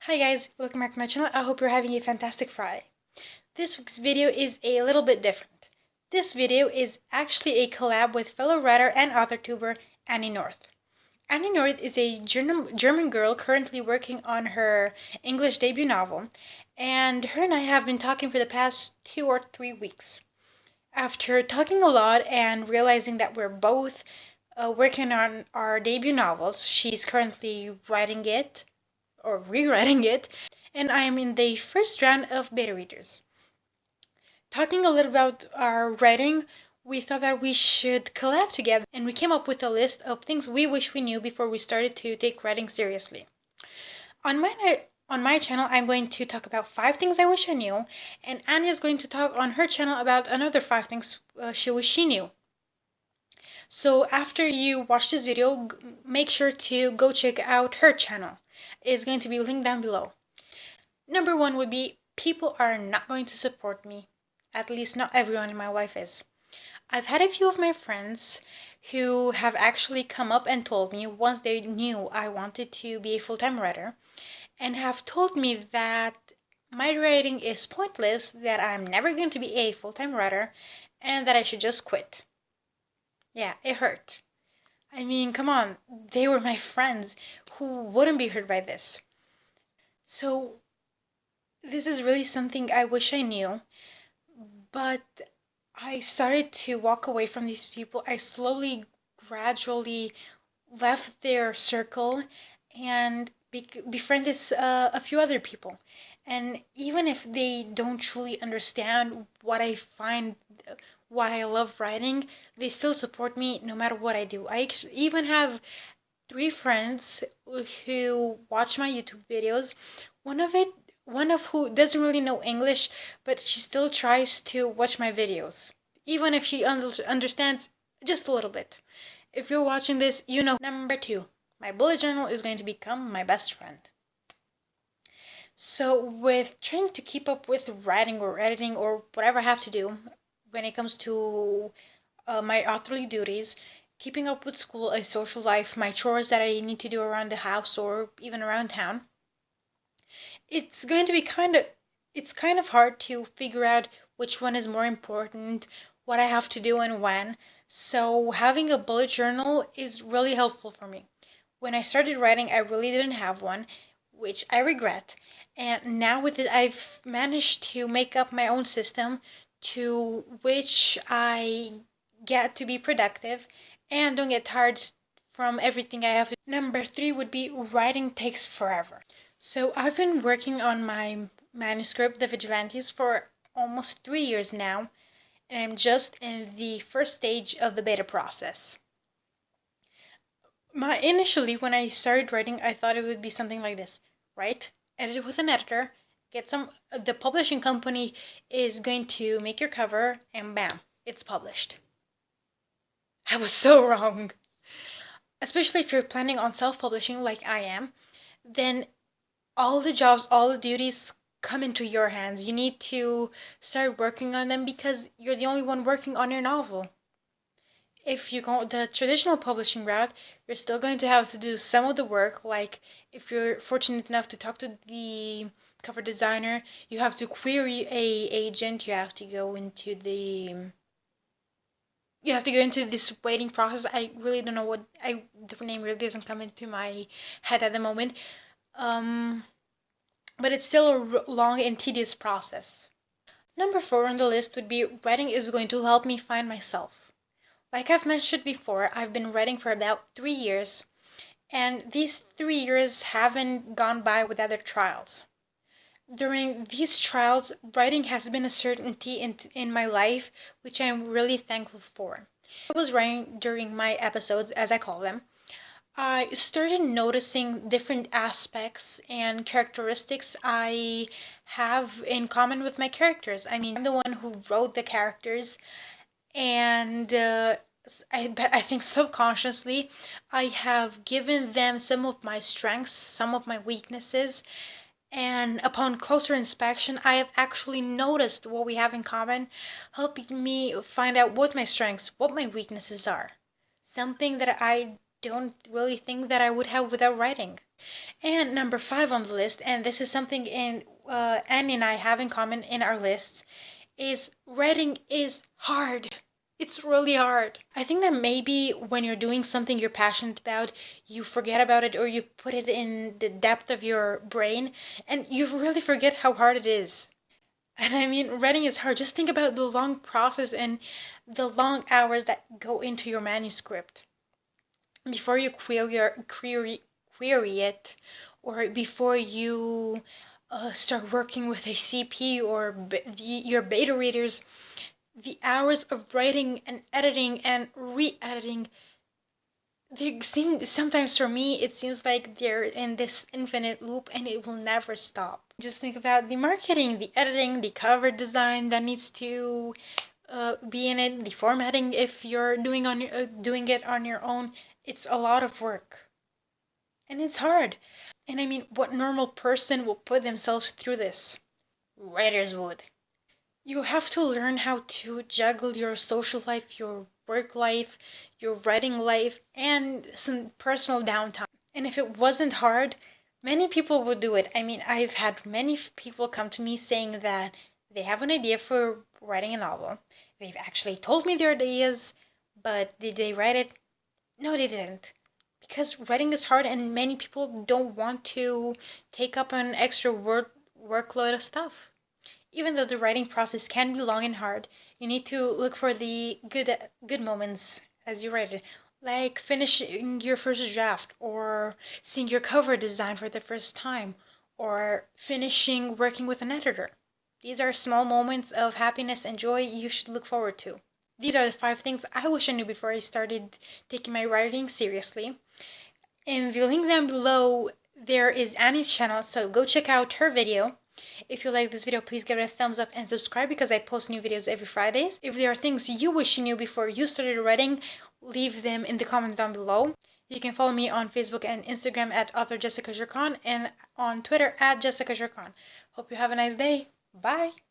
Hi guys, welcome back to my channel. I hope you're having a fantastic Friday. This week's video is a little bit different. This video is actually a collab with fellow writer and author tuber Annie North. Annie North is a German girl currently working on her English debut novel, and her and I have been talking for the past 2 or 3 weeks. After talking a lot and realizing that we're both working on our debut novels, she's currently writing it or rewriting it, and I am in the first round of beta readers. Talking a little about our writing, we thought that we should collab together, and we came up with a list of things we wish we knew before we started to take writing seriously. On my channel, I'm going to talk about 5 things I wish I knew, and Annie is going to talk on her channel about another 5 things she wished she knew. So after you watch this video, make sure to go check out her channel. It's going to be linked down below. Number 1 would be people are not going to support me. At least not everyone in my life is. I've had a few of my friends who have actually come up and told me once they knew I wanted to be a full-time writer, and have told me that my writing is pointless, that I'm never going to be a full-time writer, and that I should just quit. Yeah, it hurt. I mean, come on, they were my friends. Who wouldn't be hurt by this? So, this is really something I wish I knew, but I started to walk away from these people. I slowly, gradually left their circle and befriended a few other people. And even if they don't truly understand what I find, why I love writing, they still support me no matter what I do. I even have 3 friends who watch my YouTube videos. One of who doesn't really know English, but she still tries to watch my videos, even if she understands just a little bit. If you're watching this, you know. Number 2, my bullet journal is going to become my best friend. So with trying to keep up with writing or editing or whatever I have to do when it comes to my authorly duties, keeping up with school, a social life, my chores that I need to do around the house or even around town, it's going to be kind of hard to figure out which one is more important, what I have to do and when. So having a bullet journal is really helpful for me. When I started writing, I really didn't have one, which I regret. And now with it, I've managed to make up my own system to which I get to be productive and don't get tired from everything I have to do. Number 3 would be writing takes forever. So I've been working on my manuscript, The Vigilantes, for almost 3 years now, and I'm just in the first stage of the beta process. Initially, when I started writing, I thought it would be something like this: write, edit it with an editor, the publishing company is going to make your cover, and bam, it's published. I was so wrong. Especially if you're planning on self-publishing like I am, then all the jobs, all the duties come into your hands. You need to start working on them because you're the only one working on your novel. If you go the traditional publishing route, you're still going to have to do some of the work, like if you're fortunate enough to talk to the cover designer, you have to query a agent, you have to go into this waiting process. I really don't know the name really doesn't come into my head at the moment. But it's still a long and tedious process. Number 4 on the list would be writing is going to help me find myself. Like I've mentioned before, I've been writing for about 3 years, and these 3 years haven't gone by without their trials. During these trials, writing has been a certainty in my life, which I'm really thankful for. I was writing during my episodes, as I call them. I started noticing different aspects and characteristics I have in common with my characters. I mean, I'm the one who wrote the characters, and I think subconsciously I have given them some of my strengths, some of my weaknesses, and upon closer inspection, I have actually noticed what we have in common, helping me find out what my strengths, what my weaknesses are. Something that I don't really think that I would have without writing. And number 5 on the list, and this is something Annie and I have in common in our lists, is writing is hard. It's really hard. I think that maybe when you're doing something you're passionate about, you forget about it or you put it in the depth of your brain and you really forget how hard it is. And I mean, writing is hard. Just think about the long process and the long hours that go into your manuscript before you query it, or before you start working with a CP or your beta readers. The hours of writing and editing and re-editing, they seem, sometimes for me it seems like they're in this infinite loop and it will never stop. Just think about the marketing, the editing, the cover design that needs to be in it, the formatting if you're doing it on your own. It's a lot of work and it's hard. And I mean, what normal person will put themselves through this? Writers would. You have to learn how to juggle your social life, your work life, your writing life, and some personal downtime. And if it wasn't hard, many people would do it. I mean, I've had many people come to me saying that they have an idea for writing a novel. They've actually told me their ideas, but did they write it? No, they didn't. Because writing is hard and many people don't want to take up an extra workload of stuff. Even though the writing process can be long and hard, you need to look for the good moments as you write it, like finishing your first draft, or seeing your cover design for the first time, or finishing working with an editor. These are small moments of happiness and joy you should look forward to. These are the 5 things I wish I knew before I started taking my writing seriously. In the link down below, there is Annie's channel, so go check out her video. If you like this video, please give it a thumbs up and subscribe because I post new videos every Fridays. If there are things you wish you knew before you started writing, leave them in the comments down below. You can follow me on Facebook and Instagram at author jessicajurcan and on Twitter at jessicajurcan. Hope you have a nice day. Bye!